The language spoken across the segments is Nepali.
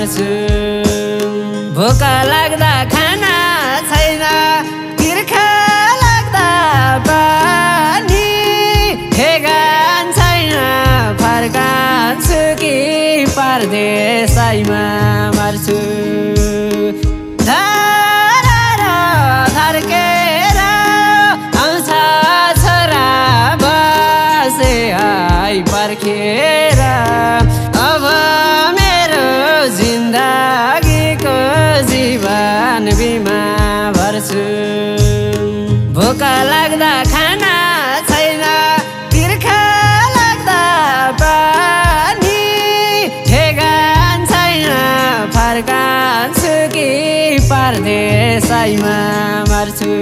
भर्छु। भोक लाग्दा खाना छैन, तिर्खा लाग्दा पानी, ठेगान छैन फर्कान्छु कि परदेशैमा मर्छु। धरेर धर्केर आउँछ छोरा बसे आई पर्खेर, अब मेरो जिन्दगीको जीवन बिमा भर्छु। भोक लाग्दा खाना छैन, तिर्खा लाग्दा पानी, ठेगान छैन फर्कान्छु कि परदेशैमा मर्छु।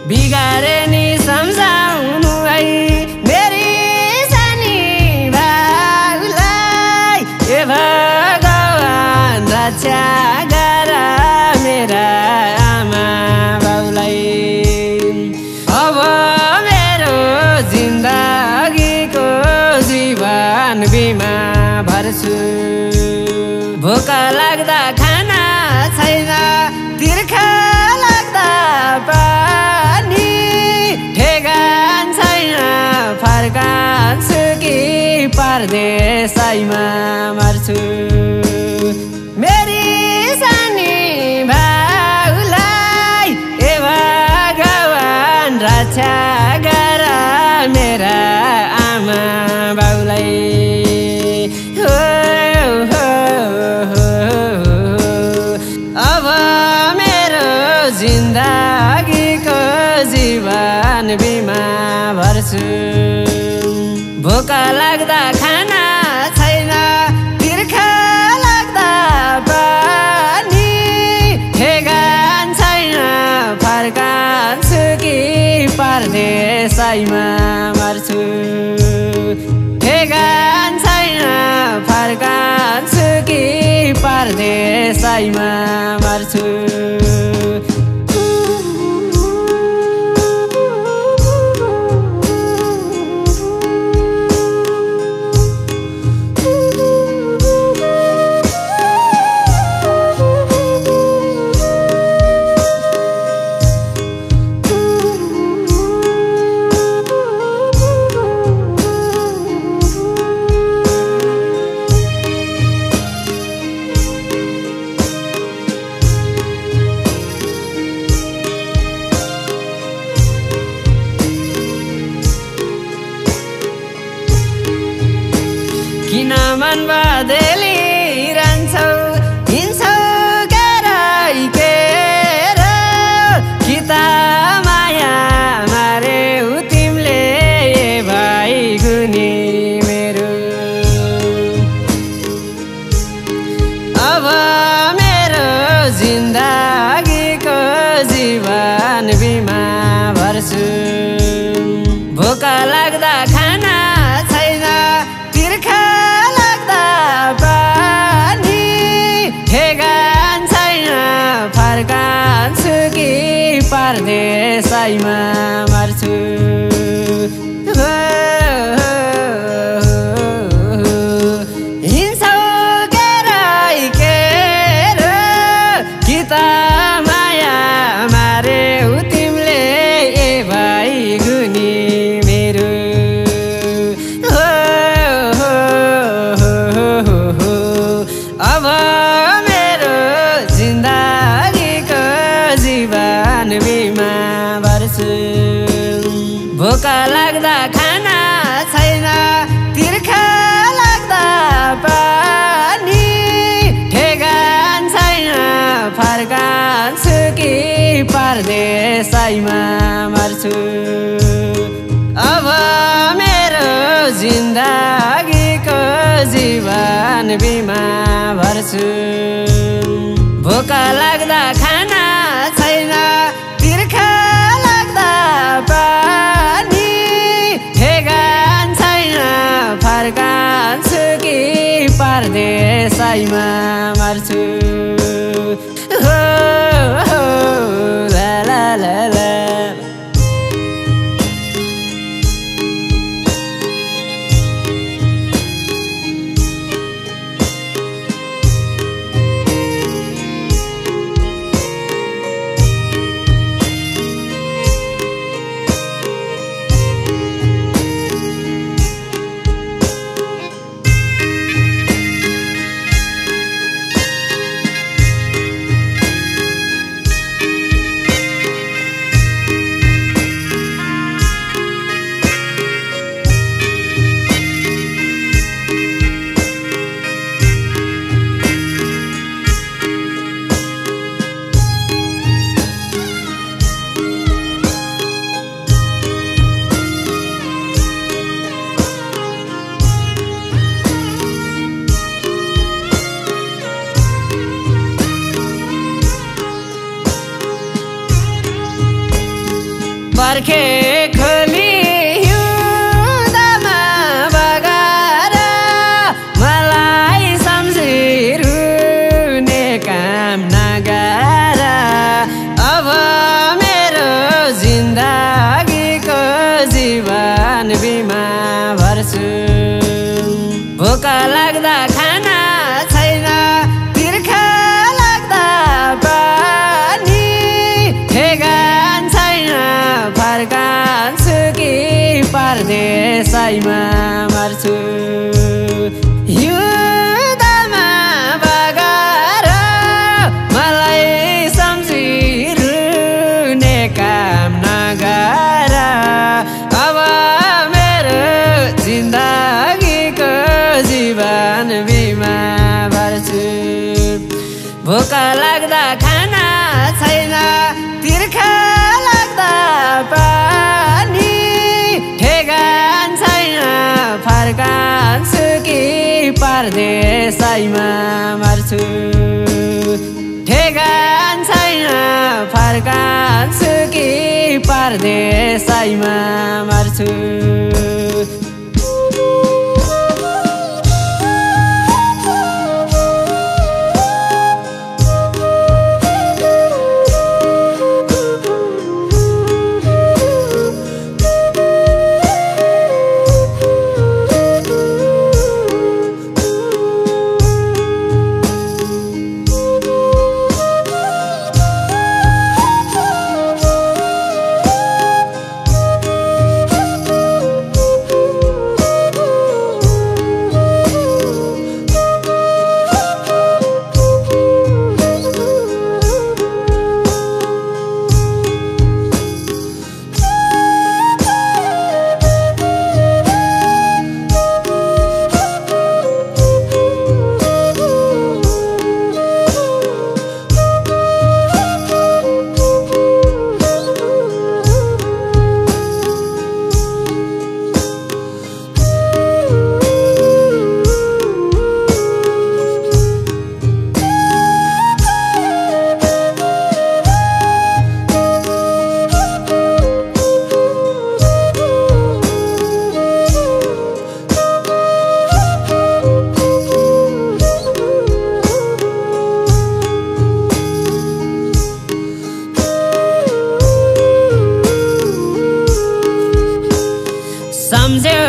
बिगारे नि सम्झाउनु है मेरी सानी भाउलाई, ए भगवान रक्षा गर मेरा आमा बाउलाई। अब मेरो जिन्दगीको जीवन बिमा भर्छु। भोक लाग्दा खाना छैन, तिर्खा लाग्दा पानी, ठेगान छैन फर्कान्छु कि परदेशैमा मर्छु। मेरी सानी भाउलाई, ए भगवान रक्षा गर मेरा आमा बाउलाई। अब मेरो जिन्दगीको जीवन बिमा भर्छु। भोक लाग्दा खाना छैन, तिर्खा लाग्दा पानी, ठेगान छैन फर्कान्छु कि परदेशैमा मर्छु। ठेगान छैन फर्कान्छु कि परदेशैमा मर्छु। किन मन बदलिरहन्छौ, हिँड्छौ कराइकेर, कि त माया मार्यौ तिमीले भाइ गुनी मेरो। अब मेरो जिन्दगीको जीवन बिमा भर्छु। भोक लाग्दा खाना छैन, तिर्खा लाग्दा पानी, ठेगान छैन फर्कान्छु कि परदेशैमा मर्छु। हिँड्छौ कराइकेर, कि त माया फर्कान्छु कि परदेशैमा मर्छु। अब मेरो जिन्दगीको जीवन बिमा भर्छु। भोक लाग्दा खाना छैन, तिर्खा लाग्दा पानी, ठेगान छैन फर्कान्छु कि परदेशैमा मर्छु। हो हो ला ला ला ला। बर्खे खोली हिउँदमा बगाएर मलाई सम्झिरुने काम नगर। अब मेरो जिन्दगीको जीवन बिमा भर्छु। भोक लाग्दा खाना छैन, तिर्खा लाग्दा पानी, ठेगान छैन फर्कान्छु कि परदेशैमा मर्छु। हिउँदमा बगाएर मलाई सम्झिरुने काम नगर। अब मेरो जिन्दगीको जीवन बिमा भर्छु। भोक लाग्दा खाना छैन, तिर्खा लाग्दा पानी, ठेगान छैन फर्कान्छु कि परदेशैमा मर्छु। ठेगान छैन फर्कान्छु कि परदेशैमा मर्छु। सम्झ्यो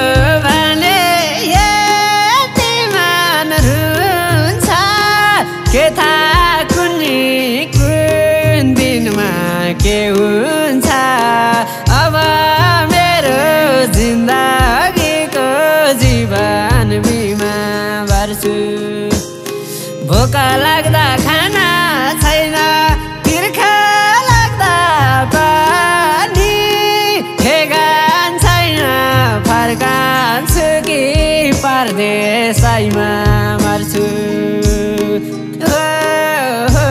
भने यति मन रुन्छ, के थाहा कुन दिनमा के हुन्छ। अब मेरो जिन्दगीको जीवन बिमा भर्छु। भोक लाग्दा खाना छैन, तिर्खा लाग्दा पानी, ठेगान छैन फर्कान्छु कि परदेशैमा मर्छु। हो हो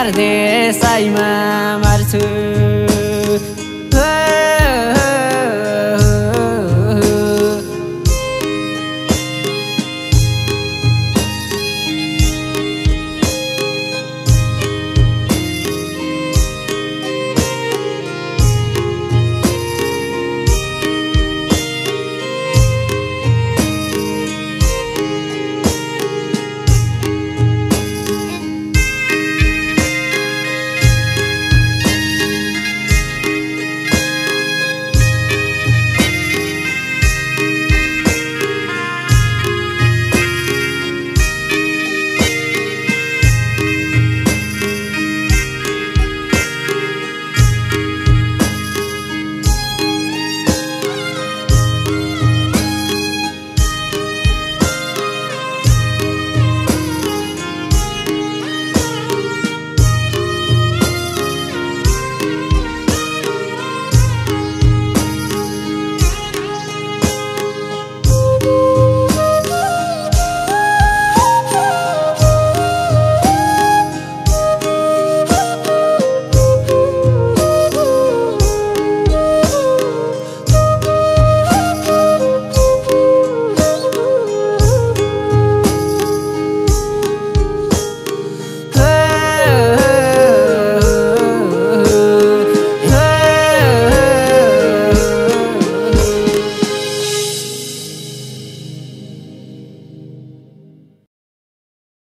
परदेशैमा मर्छु।